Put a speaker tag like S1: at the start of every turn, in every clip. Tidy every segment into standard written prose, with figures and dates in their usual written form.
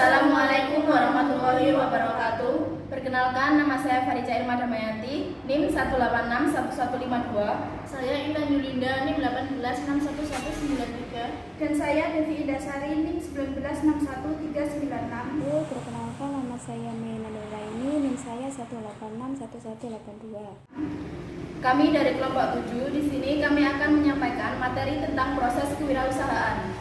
S1: Assalamualaikum warahmatullahi wabarakatuh. Perkenalkan, nama saya Farija Irma Damayanti, NIM 1861152.
S2: Saya Indah Yulinda, NIM 1861193.
S3: Dan saya Devi Indasari, NIM 1961396.
S4: Perkenalkan, nama saya Mena Nuraini, NIM saya 1861182.
S1: Kami dari kelompok 7, di sini kami akan menyampaikan materi tentang proses kewirausahaan.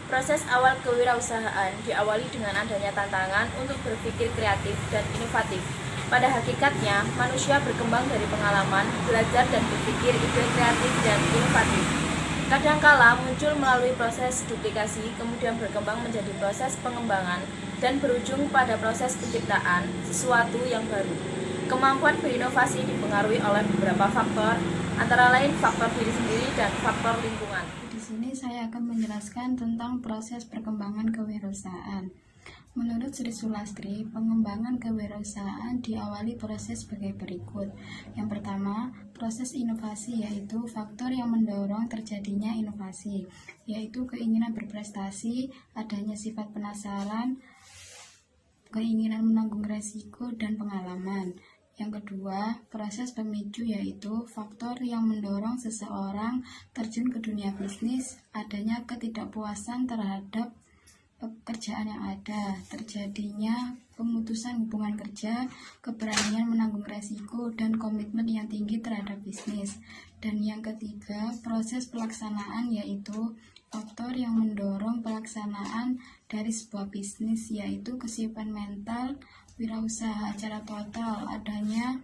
S1: Proses awal kewirausahaan diawali dengan adanya tantangan untuk berpikir kreatif dan inovatif. Pada hakikatnya, manusia berkembang dari pengalaman, belajar dan berpikir ide kreatif dan inovatif. Kadangkala muncul melalui proses duplikasi, kemudian berkembang menjadi proses pengembangan, dan berujung pada proses penciptaan sesuatu yang baru. Kemampuan berinovasi dipengaruhi oleh beberapa faktor, antara lain faktor diri sendiri dan faktor lingkungan.
S3: Di sini saya akan menjelaskan tentang proses perkembangan kewirausahaan. Menurut Sri Sulastri, pengembangan kewirausahaan diawali proses sebagai berikut. Yang pertama, proses inovasi, yaitu faktor yang mendorong terjadinya inovasi, yaitu keinginan berprestasi, adanya sifat penasaran, keinginan menanggung resiko, dan pengalaman. Yang kedua, proses pemicu, yaitu faktor yang mendorong seseorang terjun ke dunia bisnis, adanya ketidakpuasan terhadap pekerjaan yang ada, terjadinya pemutusan hubungan kerja, keberanian menanggung resiko, dan komitmen yang tinggi terhadap bisnis. Dan yang ketiga, proses pelaksanaan, yaitu faktor yang mendorong pelaksanaan dari sebuah bisnis, yaitu kesiapan mental wirausaha secara total, adanya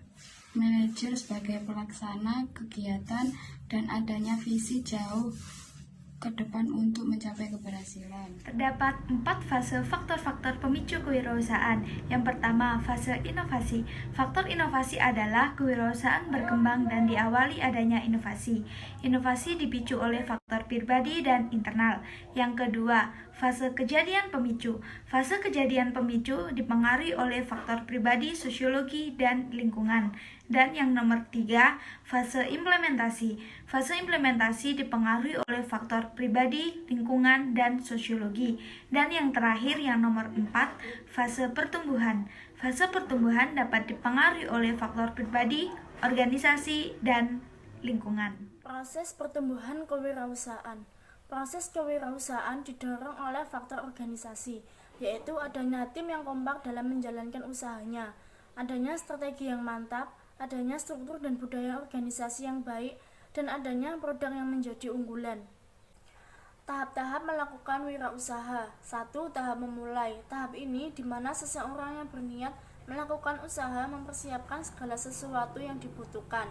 S3: manajer sebagai pelaksana kegiatan, dan adanya visi jauh ke depan untuk mencapai keberhasilan.
S2: Terdapat 4 fase faktor-faktor pemicu kewirausahaan. Yang pertama, fase inovasi. Faktor inovasi adalah kewirausahaan berkembang dan diawali adanya inovasi. Inovasi dipicu oleh faktor pribadi dan internal. Yang kedua, fase kejadian pemicu. Fase kejadian pemicu dipengaruhi oleh faktor pribadi, sosiologi, dan lingkungan. Dan yang nomor 3, fase implementasi. Fase implementasi dipengaruhi oleh faktor pribadi, lingkungan, dan sosiologi. Dan yang terakhir, yang nomor 4, fase pertumbuhan. Fase pertumbuhan dapat dipengaruhi oleh faktor pribadi, organisasi, dan lingkungan.
S5: Proses pertumbuhan kewirausahaan. Proses kewirausahaan didorong oleh faktor organisasi, yaitu adanya tim yang kompak dalam menjalankan usahanya, adanya strategi yang mantap, adanya struktur dan budaya organisasi yang baik, dan adanya produk yang menjadi unggulan. Tahap-tahap melakukan wirausaha. 1. Tahap memulai. Tahap ini di mana seseorang yang berniat melakukan usaha mempersiapkan segala sesuatu yang dibutuhkan.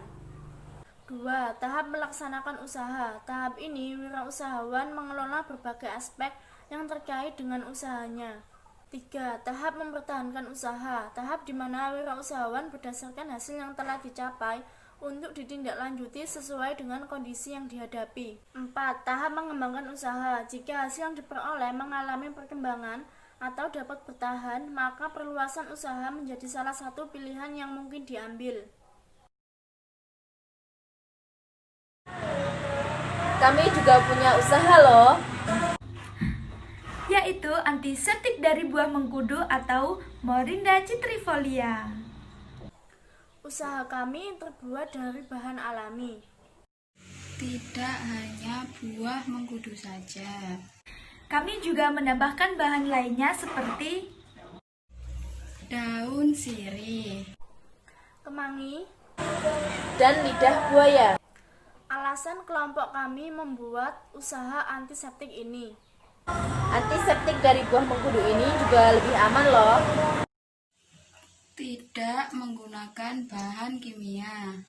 S5: 2. Tahap melaksanakan usaha. Tahap ini wirausahawan mengelola berbagai aspek yang terkait dengan usahanya. 3. Tahap mempertahankan usaha. Tahap di mana wirausahawan berdasarkan hasil yang telah dicapai untuk ditindaklanjuti sesuai dengan kondisi yang dihadapi. 4. Tahap mengembangkan usaha. Jika hasil yang diperoleh mengalami perkembangan atau dapat bertahan, maka perluasan usaha menjadi salah satu pilihan yang mungkin diambil.
S1: Kami juga punya usaha loh,
S2: Yaitu antiseptik dari buah mengkudu atau Morinda citrifolia.
S5: Usaha kami terbuat dari bahan alami.
S3: Tidak hanya buah mengkudu saja.
S2: Kami juga menambahkan bahan lainnya seperti
S3: Daun sirih,
S5: Kemangi.
S1: dan lidah buaya.
S5: Alasan kelompok kami membuat usaha antiseptik ini.
S1: Antiseptik dari buah mengkudu ini juga lebih aman loh.
S3: tidak menggunakan bahan kimia.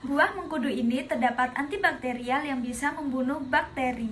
S2: buah mengkudu ini terdapat antibakterial yang bisa membunuh bakteri.